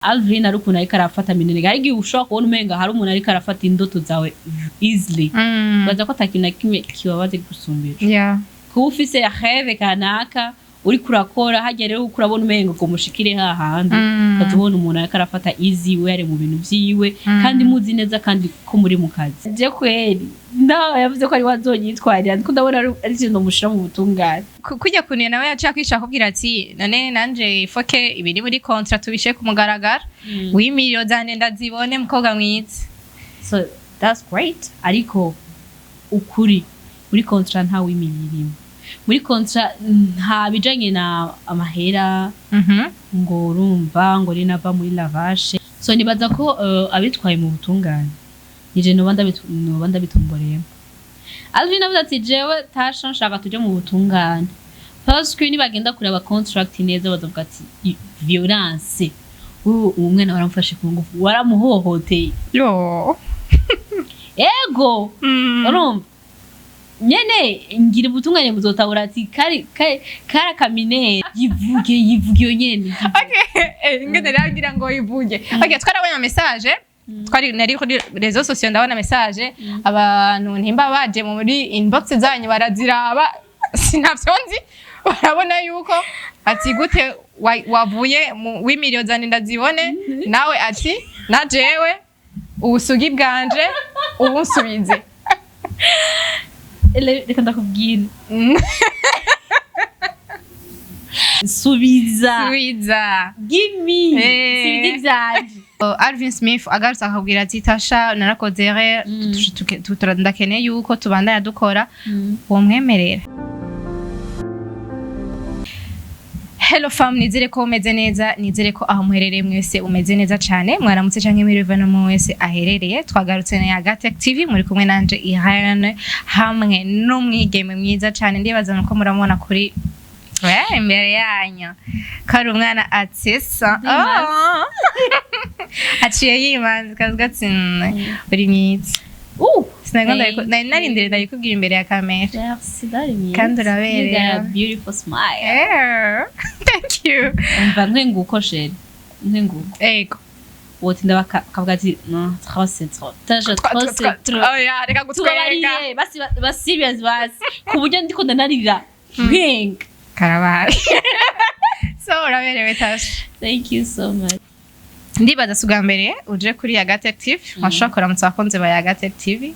Alvin ari ukuntu ariko arafata minene hari igihe ushobora kubona umenga hari umuntu ariko arafata indoto zawe easily baza ko atakintu na kimwe kibabaze gusumbira kuba ufise rêve kanaka uri kurakora hajya rero ukurabona umenga ngo mushikire hahandi ukazubona umuntu ariko arafata easy we ari mu bintu vyiwe kandi muzi neza kandi ko muri mu kazi je kweri yavuze ko ari wazonyitwarira ariko ndabona ari ikintu mushira mu butungane kujya kunye nawe yaca kwishaka kubwira ati none nanje foke ibiri muri contract tubishe ku mugaragara 8million zane ndazibone mukobwa mwiza so that's great ariko ukuri muri contract nta 8million muri kontra nta bijanye na amahera ngo urumva ngo rinava muri lavashe so nibaza ko abitwaye mu butungane nije no banda bitomboreye Alvin avuze ati jewe tasha nshaka tuje mu butungane parce que nibagenda kureba contract neza bazavuga ati violence umwana waramfashe ku ngufu waramuhohoteye yo ego urumva nyene ngira ubutungane buzotahura ati kara kamine yivuge nyene okay ngene ragira ngo yivuge okay twarabonye message twari nari kuri réseaux sociaux ndabona message abantu ntimba baje muri inbox zanyu baraziraba sinavyonzi barabona yuko ati gute wavuye mu 8million zane ndazibone nawe ati najewe ubusugi bwanje ubunsubize reka ndakubwira subiza give me sibidi vyanje Alvin Smith agarutse akabwira ati tasha narakozere ndakeneye yuko tubandanya dukora uwo mwemerera Hello fam nizere ko umeze neza nizere ko aho muherereye mwese umeze neza cyane mwaramutse canke mwiriwe no mwese aherereye twagarutse na Yaga TV muri kumwe nanje Irene hamwe n'umwigeme mwiza cyane ndibaza nuko muramubona kuri imbere yanyu kari umwana atesa aciye yimanze kazi uri mwiza narindire ndayikubwira imbere ya kamera kandi urabereye beautiful smile thank you umva nkenguko sheri nkenguko ego wotinda bakavuga ati no trop oya reka gutwenga basi serious basi ku buryo ndiko ndanarira nkenga karabaye so uraberewe tasha thank you so much ndibaza suga mbere uje kuri Yaga TV washaka kuramutsa abakunzi ba Yaga TV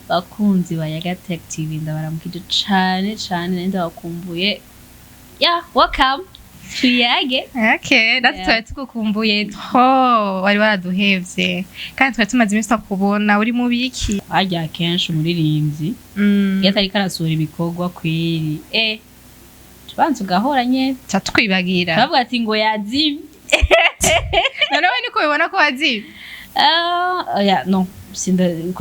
bakunzi ba Yaga TV ndabaramukije cyane nenda bakumbuye welcome to Yaga okay that's tukukumbuye wari waraduhevye kandi twari tumaze iminsi takubona uri mu biki ajya kenshi umuririmbyi yatari karasura ibikorwa kweri tubanze ugahoranye cyatwibagira bavuga ati ngo yazimye nawe niko bibona ko wazi no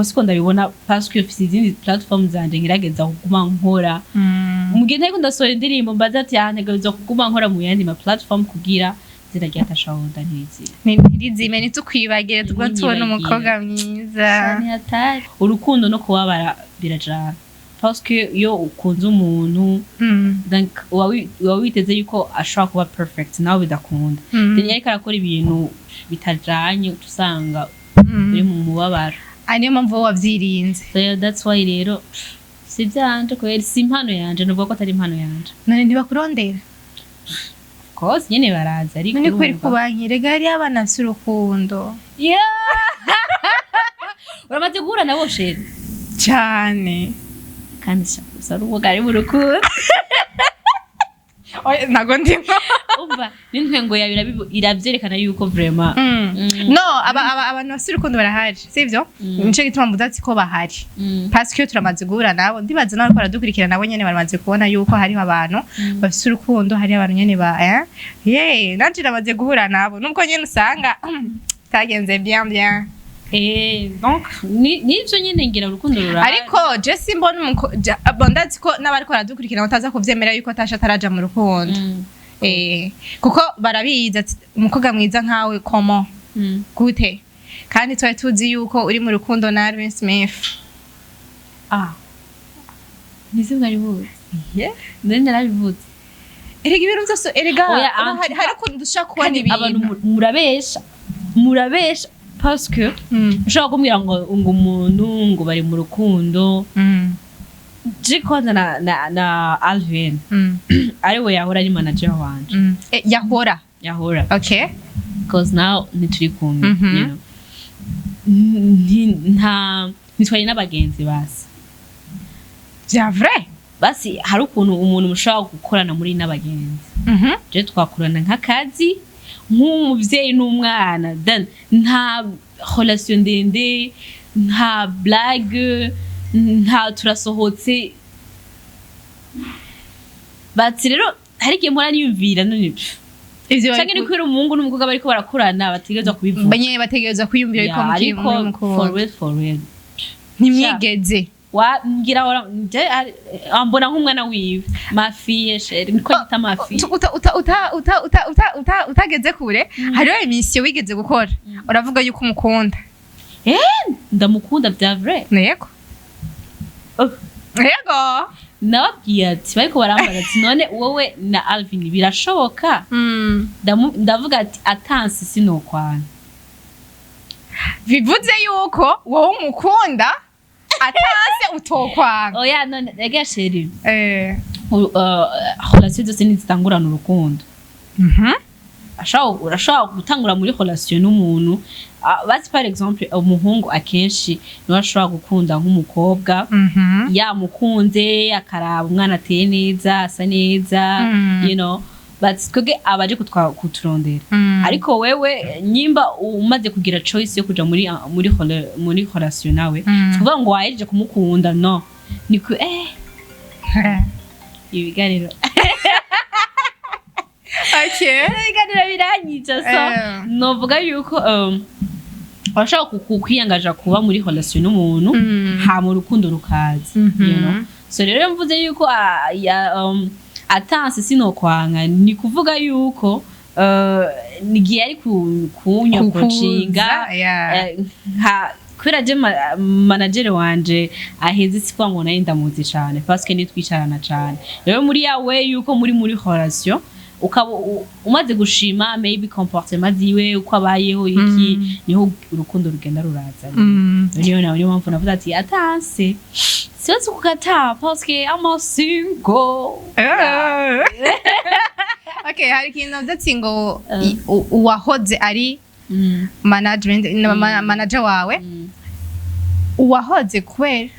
siko ndabibona parce que ufite izindi platform zanje ngirageza kuguma nkora mugihe nteko ndasohora indirimbo mbaza ati ntegerezwa kuguma nkora mu yandi ma platform kugira ziragira tashawuda ntirizime nitukwibagire tugwa tubona umukobwa mwiza urukundo no kubabara birajana parce que yo ukunze umuntu donc wawiteze yuko ashobora kuba perfect nawe bidakunda then yariko arakora ibintu bitajanye usanga biri mu mubabaro ariyo mpamvu wavyirinze so that's why rero si byanje ko si impano yanje nuvuga ko atari impano yanje none ntibakurondera of course nyene baraza ariko none kweri kubankire gari abana afite urukundo uramaze guhura nabo sheri cyane kandi saruvuga ari mu rukundo oya nago ndimo umva n'intwengo yawe iravyerekana yuko vraiment no abantu bafite urukundo barahari sivyo nico gituma mvuze ati ko bahari parce que turamaze guhura nabo ndibaza nawe ko aradukurikira nabo nyene baramaze kubona yuko hari abantu bafite urukundo hari abantu nyene ba nanje namaze guhura nabo nubwo nyene usanga tagenze bien donc nivyo nyene ngira urukundo rurara ariko je simbona ndazi ko n'abariko baradukurikira bataza kuvyemera yuko tasha taraja mu rukundo kuko barabiza umukobwa mwiza nkawe komo gute kandi twari tuzi yuko uri mu rukundo na Alvin Smith nizo ngari buze nari narabivuze erega ibintu byose erega Oya, hari ukuntu dushaka kubona kandi abantu ibintu murabesha parce que ushobora kumbwira ngo umuntu ngo bari mu rukundo je kwanza na Alvin ariwe yahora ari manager wanje yahora okay because now nituri kumwe you know nta nitwari n'abagenzi basi vya vrai basi hari ukuntu umuntu mushobora gukorana muri n'abagenzi je twakorana nk'akazi nk'umuvyeyi n'umwana then nta relation ndende nta blague nta turasohotse bati rero hari igihe mpora niyumvira none ivyo cyangwa ni kwira umuhungu n'umukobwa bariko barakorana bategerezwa kubivuga banye bategerezwa kwiyumvira yuko for real ntimwigeze ngira ambona nk'umwana wiwe mafiye sheri niko yita mafiye utageze kure hariho iminsi wigeze gukora uravuga yuko umukunda ndamukunda bya vrai yego yego nababwiye ati bariko barambaza ati none wowe na Alvin birashoboka ndavuga ati atansi sinokwana bivuze yuko wowe umukunda atanse utokwanga oya none rega sheri relation zose nizitangurana urukundo urashobora gutangura muri relation n'umuntu basi par exemple umuhungu akenshi niwe ashobora gukunda nk'umukobwa yamukunze akaraba umwana ateye neza asa neza you know but twebwe abaje kuturondera ariko wewe nyimba umaze kugira choice yo kuja muri relation nawe tuvuga ngo wahereje kumukunda no niko ibiganiro okay ibiganiro biranyica so novuga yuko urashaka kukwiyangaja kuba muri relation n'umuntu ha mu rukundo rukaza you know so rero mvuze yuko atanse sinokwanga ni kuvuga yuko nigiye ari kunyakocinga kubera je manager wanje aheze sikuwa ngo nayo ndamuzi cyane parce que nitwicarana cyane rero muri yawe yuko muri relation ukaba umaze gushima maybe comportement ziwe uko abayeho iki niho urukundo rugenda ruraza niyo mpamvu navuze ati atanse siwezi kukataa parce que I'm single okay hari ikintu ndetse ngo uwahoze ari manager wawe uwahoze kwera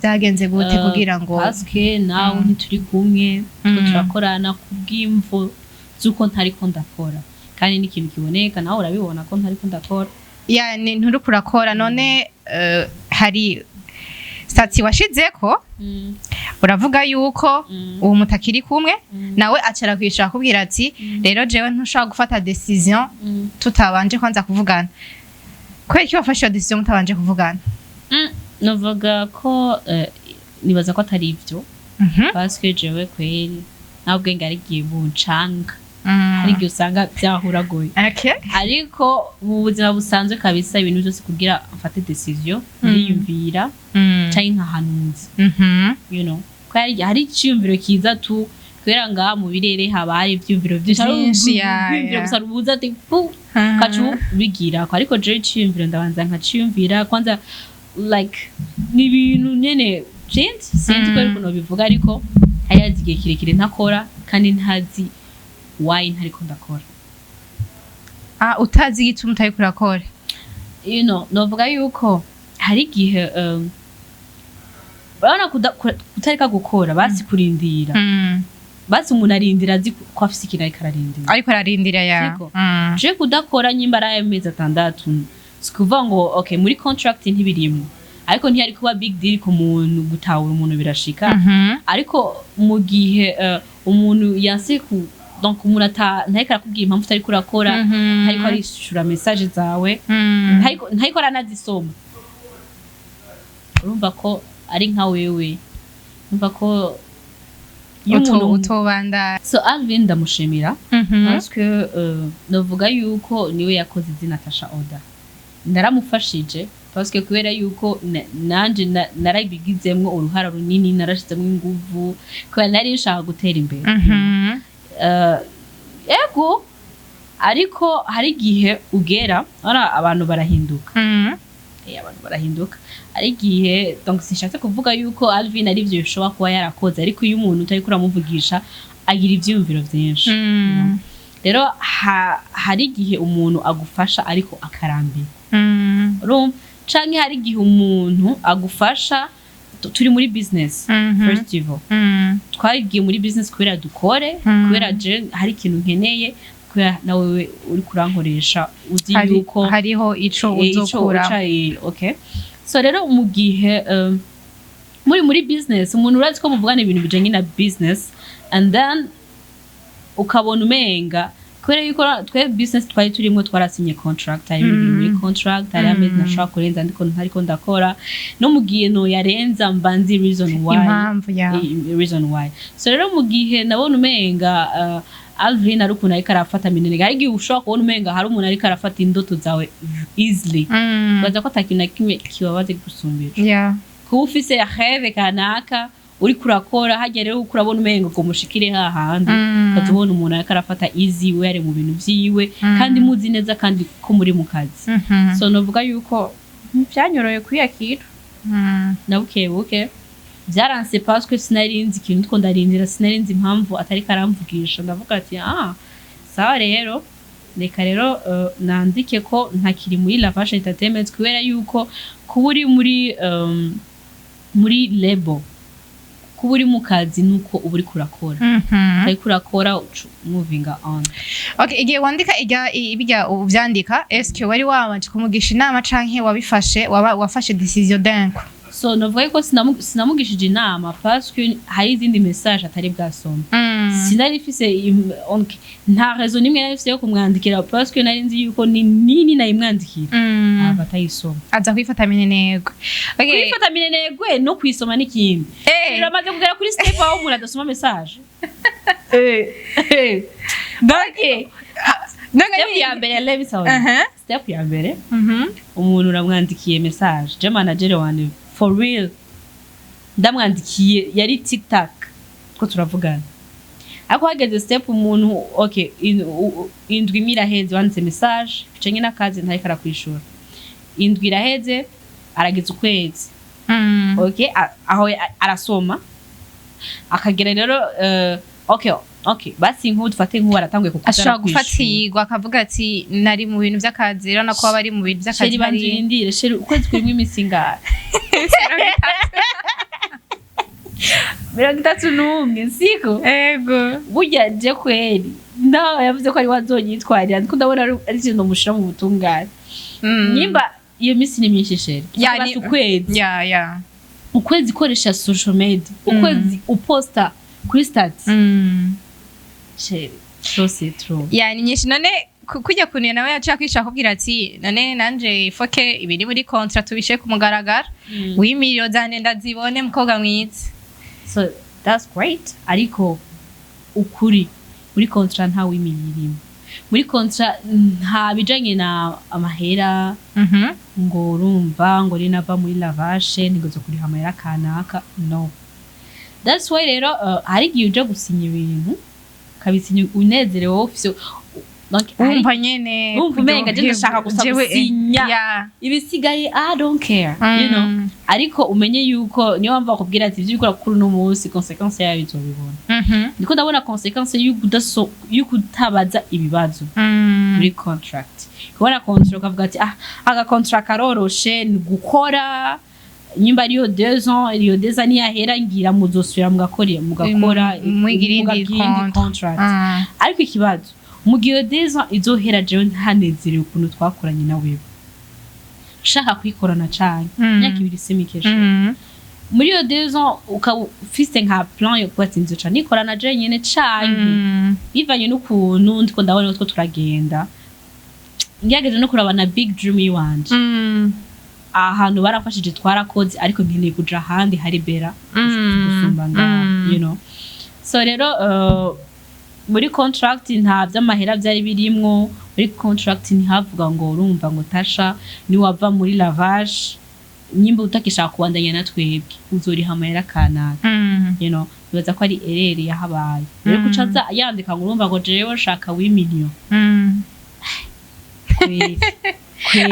byagenze gute kugira ngo parce que nawe ntituri kumwe turakorana kubw'imvo zuko ntariko ndakora kandi n'ikintu kiboneka nawe urabibona ko ntariko ndakora yani nturi kurakora none hari stati washizeko uravuga yuko uwo mutakiri kumwe nawe acara kwishaka kubwira ati rero jewe ntushaka gufata decision tutabanje kwanza kuvugana kweki wafashe decision mutabanje kuvugana novuga ko nibaza ko atari ivyo parce que jewe kweri nabwo ngari giye buncanga hari igihe usanga byahuragoye ariko mu buzima busanzwe kabisa ibintu byose kugira mfate decision ndiyumvira cyangwa nkahanuza you know ko hari icyumviro kiza tu kwera ngaha mu birere habaye ibyumviro byinshi ibyumviro gusa rubuza ati kacu bigira ariko je icyumviro ndabanza nkaciyumvira kwanza like ni ibintu nyene sinzi ko ariko no bivuga ariko hari igihe kirekire ntakora kandi ntazi why ntariko ndakora utazi igituma utariko urakora you know novuga yuko hari igihe urabona kutarika gukora basi kurindira basi umuntu arindira azi ko afise ikintu ariko ararindira je kudakora nyimbara y'amezi 6 sikuvuga ngo okay muri contract ntibirimo ariko ntiyari kuba big deal ku muntu gutawura umuntu birashika ariko mu gihe umuntu yanse donc umuntu ntariko arakubwira impamvu utariko urakora ntariko arishura message zawe ntariko aranazisoma urumva ko ari nka wewe urumva ko y'umuntu utobanda so Alvin ndamushimira parce que novuga yuko niwe yakoze izina Natasha Oda ndaramufashije parce que kubera yuko nanje narabigizemwo uruhara runini narashizemwo inguvu kubera nari nshaka gutera imbere ego ariko hari igihe ugera abantu barahinduka abantu barahinduka ari igihe donc sinshatse kuvuga yuko Alvin ari byo bishobora kuba yarakoze ariko iyo umuntu utari kuramuvugisha agira ivyumviro vyinshi rero hari igihe umuntu agufasha ariko akarambira canke hari igihe umuntu agufasha turi muri business first of all twagiye muri business kubera dukore kubera je hari ikintu nkeneye kubera nawe uri kurankoresha uzi yuko hariho ico uzokura okay so rero mu gihe muri business umuntu urazi ko muvugana ibintu bijanye na business and then ukabona umenga kubera yuko twe business twari turimo twarasinye contract ari muri contract ari amezi nashaka kurenza ariko ndakora no mu gihe no yarenza mbanzi reason why so rero mu gihe nabona umenga Alvin ari ukuntu ariko arafata minene hari igihe ushobora kubona umenga hari umuntu ariko arafata indoto zawe easily baza ko atakintu na kimwe kibabaze gusumbira kuba ufise rêve kanaka uri kurakora hajya rero kurabona umenga ko mushikire hahandi katubona umuntu ariko arafata easy we ari mu bintu vyiwe kandi muzi neza kandi ko muri mu kazi so novuga yuko byanyoroye kwiyakira nabukebuke byaranse parce que sinarinzi ikintu two ndarindira sinarinzi impamvu atari karamvugisha ndavuga ati sawa rero reka rero nandike ko ntakiri muri la fashion entertainment kubera yuko kuba uri muri label kuba uri mu kazi nuko uba uri kurakora ariko urakora moving on okay igihe wandika ibijya uvyandika eske wari wabanje kumugisha inama canke wafashe decision denko so novuga ko sinamugishije inama parce que hari izindi message atari bwasoma sinari fise nta raison nimwe nari fise yo kumwandikira parce que nari nzi yuko nini nayimwandikira abatayisoma aza kwifata minenegwe okay kwifata minenegwe no kwisoma n'ikindi biramaze kugera kuri step aho umuntu adasoma message step ya mbere levi sawa step ya mbere umuntu uramwandikiye message je manager wanje for real ndamwandikiye yari TikTok ko turavugana ako hageze step umuntu okay indwi miraheze wanditse message cenye nakazi ntari kara kwishura indwi iraheze arageze ukwezi okay aho arasoma akagera rero okay basi nk'ubu dufate nk'ubu aratanguye kukuza ashobora gufatirwa akavuga ati nari mu bintu by'akazi rero nako bari mu bintu by'akazi sheri banjirindire sheri ukwezi kurimo imisingara 31 siko ego burya je kweri ndaho yavuze ko ari wazonyitwarira ndiko ndabona ari ikintu mushira mu butungane nyimba iyo misi ni myinshi sheri yani ukwezi ukwezi koresha social media ukwezi uposta kuri stats sheri so c'est trop yani nyinshi none kujya kunira nawe yacha kwishaka kubwira ati none nanje foke ibiri muri contract tubishe ku mugaragara 8million zane ndazibone mukobwa mwiza so that's great ariko ukuri muri contract nta 8million muri contract nta bijanye na amahera ngo urumva ngo rinava muri lavage nigozo kuri hamera kanaka no that's why rero hari igihe uje gusinya ibintu kabisinya unezerewe ofisi umva nyene umva umenga je ndashaka gusinya ibisigaye I don't care you know ariko umenye yuko niyo mpamvu akubwira ati ivyo ukora kuri no munsi consequence yayo izobibona niko ndabona consequence y'ukutabaza ibibazo muri contract kubona contract ukavuga ati aga contract aroroshe ni gukora nyimba ariyo 2 ans ariyo 2 ans yahera ngira muzosubira mugakora mwigirindi contract ariko ikibazo mugiyo 2 ans izohera jewe ntanezerewe ukuntu twakoranye na wewe shaka kwikorana cyane myaka ibiri semikesha muri yo 2 ans ukafise nka plan yo kwatinzo cyane ikorana je nyene cyane bivanye n'ukuntu ndiko ndabona utwo turagenda ngiyageje no kurabana big dream yiwanje ahantu barafashije twarakoze ariko nkeneye kuja handi hari bera gusumba ngaho you know so rero muri contract nta vy'amahera byari birimwo muri contract ntihavuga ngo urumva ngo tasha ni wava muri lavage nyimba utakishaka kubandanya na twebwe uzoriha amahera kanaka you know bibaza ko ari erere yahabaye rero kucaza yandika ngo urumva ngo jewe shaka 8million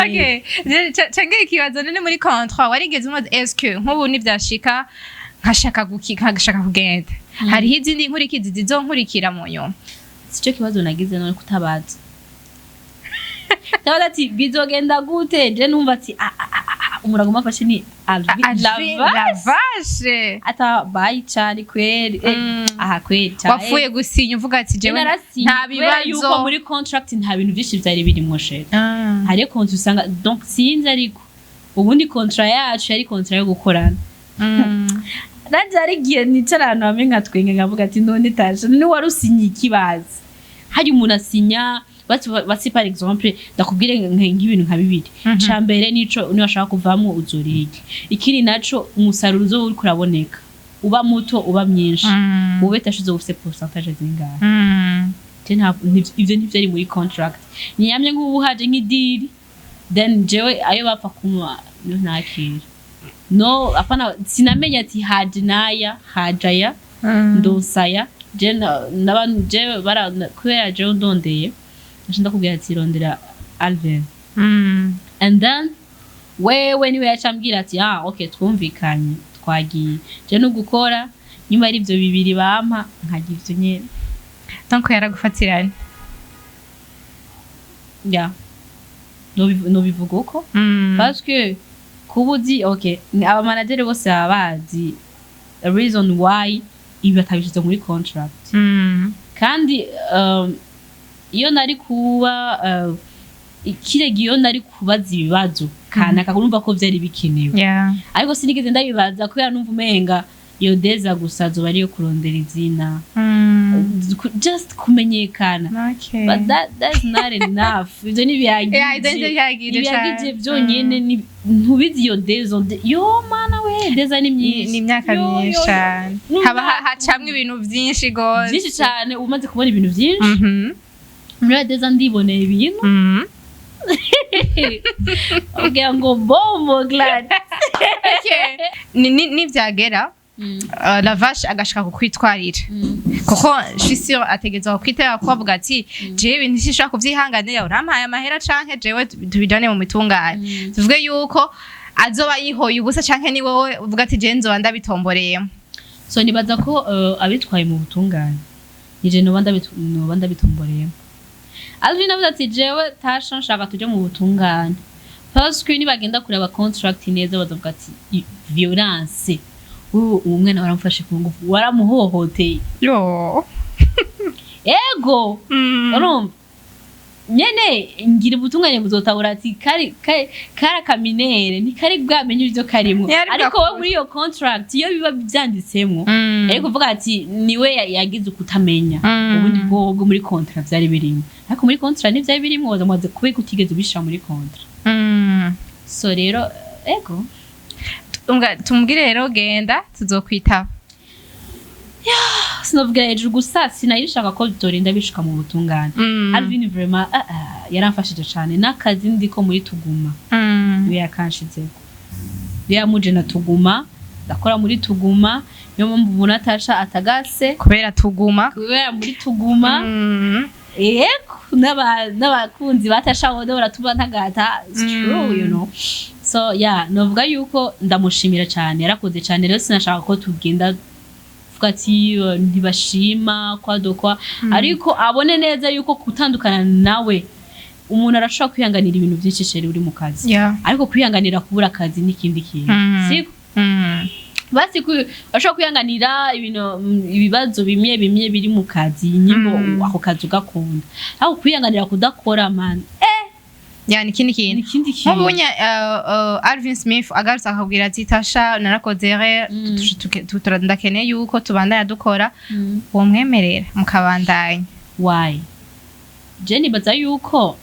okay cyangwa ikibazo none muri contrat warigeze umaze SQ nk'ubu nivyashika nkashaka kugenda hariho izindi nkurikizi zizonkurikira mu nyuma sico kibazo nagize none kutabaza Tabaza ati bizogenda gute je numva ati umurago mafashe ni Alvin lavashe ata bayi cyane kweri kweri wafuye gusinya uvuga ati jewe nta bibazo yuko muri contract nta bintu byinshi byari biri mu sheri hari kontu usanga donc sinzi ariko ubundi contract yacu yari contract yo gukorana nanje arigiye nicarana bamenga twenge ngavuga ati none taje ni warusinyi kibazi hari umuntu asinya bati par exemple ndakubwire nk'ibintu nka bibiri cambere nico niyo ashaka kuvamwo uzorige ikiri naco umusaruro zo uri kuraboneka uba muto uba myinshi ube tashize ufite pourcentage zingahe ivyo ntivyo ari muri contract niyamye nk'ubu haje nk'idiri then jewe ayo bapfa kumwa ntakira no apana sinamenya ati haje naya hajaya ndosaya je nabantu je bara kubera je ndondeye Nashinda kubwira ati rondera Alvin and then wewe niwe yacambwira ati okay twumvikanye twagiye je no gukora nyuma ari byo bibiri bampa nkagira ivyo nyene donc yaragufatiranye no bivuga uko parce que kubuzi okay aba manager bose abazi a reason why ibi batabishize muri contract kandi iyo nari kuba ikiregiyo nari kubaza ibibazo kana kakurumva ko vyari bikenewe ariko sinigeze ndabibaza ko yanumva umenga iyo deza gusa zo bari yo kurondera izina just kumenyekana but that's not enough ivyo ni byagije byonyene ntubizi iyo dezo yo mana we deza ni myinshi ni imyaka myinshi haba hacamwe ibintu byinshi gose byinshi cyane umaze kubona ibintu byinshi muri deza ndiboneye ibintu okay ngo bombo glad okay ni vyagera la vache agashaka kukwitwarira kuko shisiyo ategeza kwitera ko avuga ati jewe ntishishaka kuvyihanganira urampaye amahera canke jewe tubijane mu mitunganye tuvuge yuko azoba yihoye ubusa canke ni wowe uvuga ati je nzoba ndabitomboreyemo so nibaza ko abitwaye mu butungane nije no banda bitomboreyemo Alvin avuga ati jewe tasha nshaka tuje mu butungane parce que ni bagenda kureba contract neza bazavuga ati violence umwana waramfashe ku ngufu waramuhohoteye yo ego urumva nyene ngira ubutungane buzotabura ati kari kaminere ni kari bwamenye ivyo karimo ariko we muri iyo contract iyo biba byanditsemwo ariko uvuga ati niwe yagize ukutamenya ubundi bwo muri contract byari birimo ariko muri contract n'ivyari birimo wazamaze kubika utigeze ubishira muri contract so rero ego tumbwire rero genda tuzokwitaba sinovugira hejuru gusa sinayishaka ko dorinda bishika mu butungane Alvin vraiment yaramfashije cyane nakazi ndiko muri tuguma we yakanshizeko yamuje na tuguma ndakora muri tuguma yo mpamvu Natasha atagase kubera muri tuguma yego n'abakunzi batasha wode baratuba ntagata it's true you know so novuga yuko ndamushimira cyane yarakoze cyane rero sinashaka ko tugenda ati ntibashima kwadokwa ariko abone neza yuko kutandukana nawe umuntu arashobora kwihanganira ibintu byinshi sheri uri mu kazi ariko kwihanganira kubura akazi n'ikindi kintu siko basi ashobora kwihanganira ibibazo bimwe biri mu kazi nyimbo ako kazi ugakunda ariko kwihanganira kudakora man yani ikindi kintu nk'ubunya Alvin Smith agarutse akabwira ati Tasha narakozere ndakeneye yuko tubandanya dukora uwo mwemerera mukabandanya why Jenny baza yuko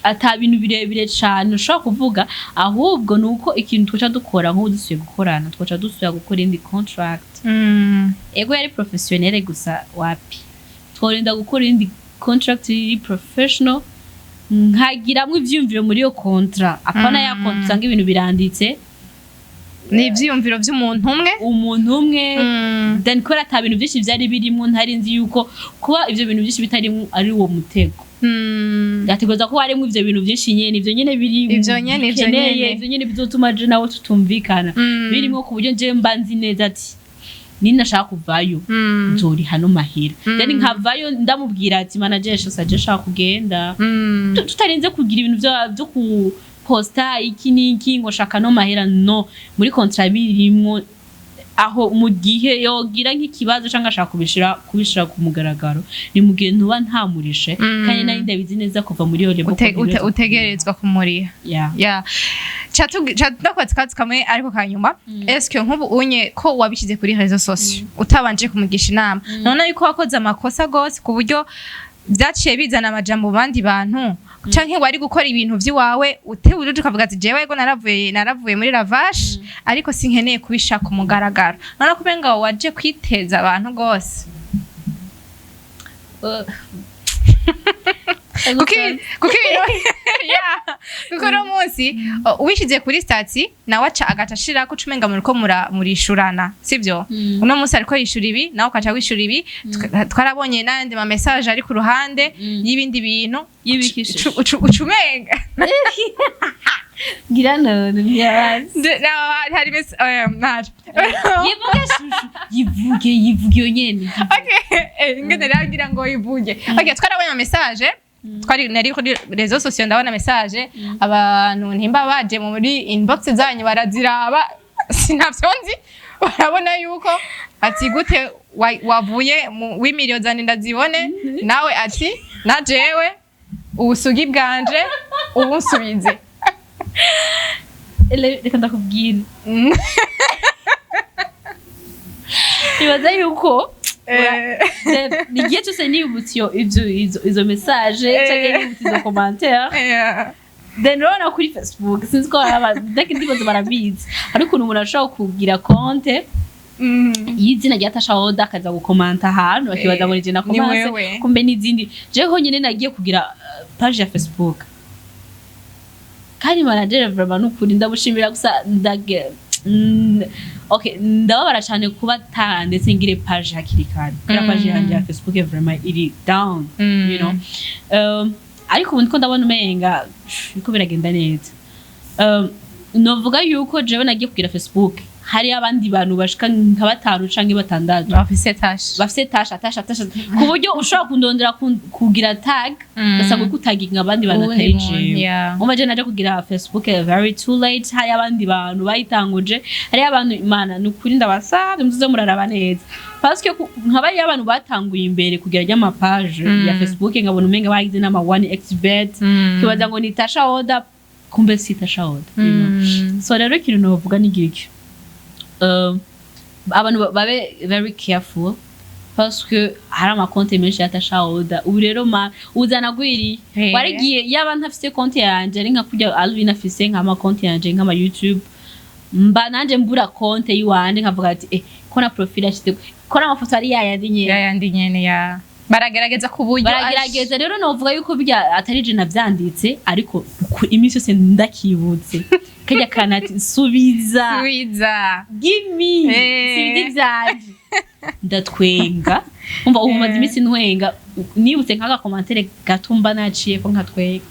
ata bintu birebire cyane ushobora kuvuga ahubwo nuko ikintu twaca dukora nk'ubu dusuye gukorana twaca dusuye gukora indi contract ego yari professionnel gusa wapi tworinda gukora indi contract professional nkagiramwe ivyumviro muri yo kontra apana ya kontra usanga ibintu biranditse ni ivyiyumviro vy'umuntu umwe then kubera ata bintu byinshi vyari birimo ntari nzi yuko kuba ivyo bintu byinshi bitari ari uwo mutego yategoza ko harimo ivyo bintu byinshi nyene ivyo nyene biri ivyo nyene bizotuma je nawe tutumvikana birimo ku buryo je mbanzi neza ati nini nashaka kuvayo nzori hano mahera then nkavayo ndamubwira ati manager saje shaka kugenda tutarenze kugira ibintu byo ku posta iki niki ngo shaka no mahera no muri contrat birimo aho mu gihe yogira nk'ikibazo cyangwa ashaka kubishira ku mugaragaro ni mu gihe ntuba ntamurishe kandi nari ndabizi neza kuva muri yo lebo utegerezwa kumuriha chatugakatsi kamwe ariko kanyuma eske nk'ubu unye ko wabishize kuri réseaux sociaux utabanje kumugisha inama none yuko wakoze amakosa gose ku buryo byaciye bizana amajambo bandi bantu canke wari gukora ibintu vy'iwawe uteburuje ukavuga ati jewe ego naravuye muri lavage ariko sinkeneye kubishaka ku mugaragaro none kubenga waje kwiteza abantu gose kuko munsi ubishize kuri stati nawe agaca ashira ko cumenga muri ko murishurana sivyo uno munsi ariko yishura ibi nawe ukaca wishura ibi twarabonye nande ma message ari ku ruhande y'ibindi bintu ucumenga gira none myabazi hari yivuge yonyene okay ngene ragira ngo yivuge okay twarabonye ma message twari nari kuri réseaux sociaux ndabona message abantu ntimba baje muri inbox zanyu baraziraba sinavyonzi barabona yuko ati gute wavuye mu 8million zani ndazibone nawe ati najewe ubusugi bwanje ubunsubize reka ndakubwira ibaza yuko nigiye cyose nibutse izo message cyangwa nibutse izo commentaire then rona kuri Facebook sinzi ko ndibaza barabizi ariko umuntu ashobora kugira konte y'izina rya Tasha Oda akaza gukomanta ahantu bakibaza ngo nije nakomase kumbe n'izindi jeho nyine nagiye kugira page ya Facebook kandi manager vraiment n'ukuri ndabushimira gusa okay ndababara cyane kuba ndetse ngire page hakiri kare page yanjye ya Facebook vraiment iri down you know ariko ubundi ko ndabona umenga uko biragenda neza novuga yuko jewe nagiye kugira Facebook hari abandi bantu bashika nka batanu canke batandatu bafise tasha ku buryo ushobora kundondera kugira tag basabwe kutaginga abandi bantu atari jewe umaje naje kugira Facebook very too late hari abandi bantu bayitanguje hari abantu imana nukuri ndabasabye muzo muraraba neza parce que nkabari abantu batanguye imbere kugira ryama page ya Facebook ngabona umenga bagize nama 1xbet kibaza ngo ni Tasha Oda kumbe si Tasha Oda so rero kintu novuga nigira iki abantu babe very careful parce que hari amakonte menshi ya Tasha Oda ubu rero uzana gwiri warigiye yaba ntafise konte yanje ari nka kujya Alvin afise nka amakonte yanje nka YouTube mba nanje mbura konte yiwande nkavuga ati ko na profile ashite ko na mafoto ari yayandi nyene ya baragerageza kuburyo baragerageza rero novuga yuko bya atari je navyanditse ariko imisi yose ndakibutse kajya kanati subiza give me sibidi byaje ndatwenga umva umaze imisi ntwenga nibutse nkaka commentaire gatumba naciye ko nkatwega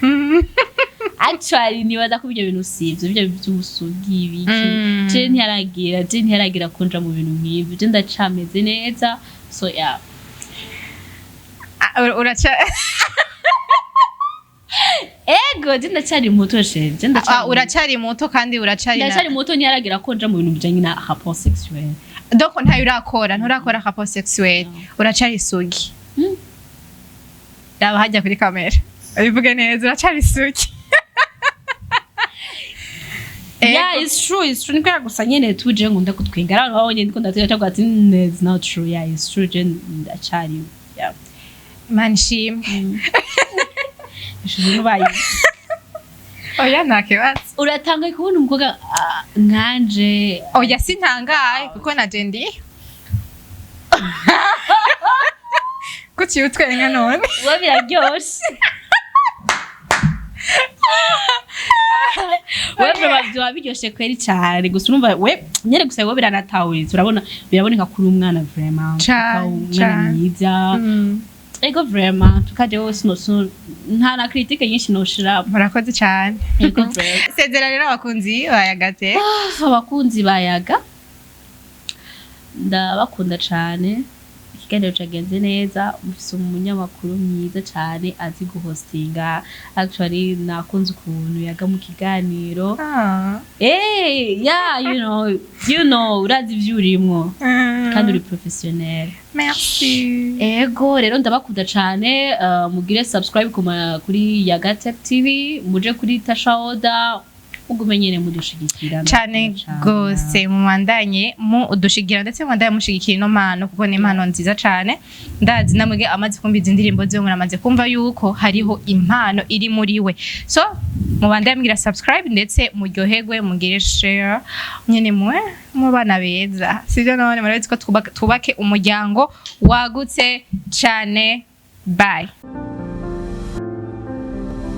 actually nibaza ko ibyo bintu sivyo ibyo by'ubusugi ibiki je ntiyaragira konja mu bintu nk'ibyo je ndacameze neza so yeah uracha ego je ndacyari muto je uracari muto kandi ndacyari muto ntiyaragira konja mu bintu bijanye na rapport sexuel donc nturakora rapport sexuel uracari sugi raba hajya kuri kamera bivuge neza uracari sugi yeah it's true nikora gusa nyene tuje ngo ndakutwenga abantu babonye ndiko ndatera cyangwa ati it's not true yeah it's true je ndacari yeah manshim ishuri bayi oya nakibaza uratangaye kubona umukobwa nkanje oya sintangaye kuko naje ndi kuki utwenga none we biraryoshe vraiment byo biryoshe kweri cyane gusa urumva we nyere gusa wowe biranatawiza urabona biraboneka kuri umwana vraiment umwana mwiza ego vraiment tukaje wose no nta na critique nyinshi no shira murakoze cyane ego vraiment sezera rero abakunzi bayagate abakunzi bayaga ndabakunda cyane ikiganiro cyagenze neza mufise umunyamakuru mwiza cyane azi guhostinga actually nakunze ukuntu yaga mu kiganiro yeah you know urazi ivyurimwo kandi uri professionnel merci ego rero ndabakunda cyane mugire subscribe kuri Yaga Tech TV muje kuri Tasha Oda ugumenyere mudushigikira cyane gose mumandanye mu udushigira ndetse mumandanye mushigikira no mano kuko ni impano nziza cyane ndazi namwe amaze kumbiza indirimbo zo muramaze kumva yuko hariho impano iri muri we so mubandanye mugira subscribe ndetse muryoherwe mugire share nyene mu bana beza sivyo none murabizi ko twubake umuryango wagutse cyane bye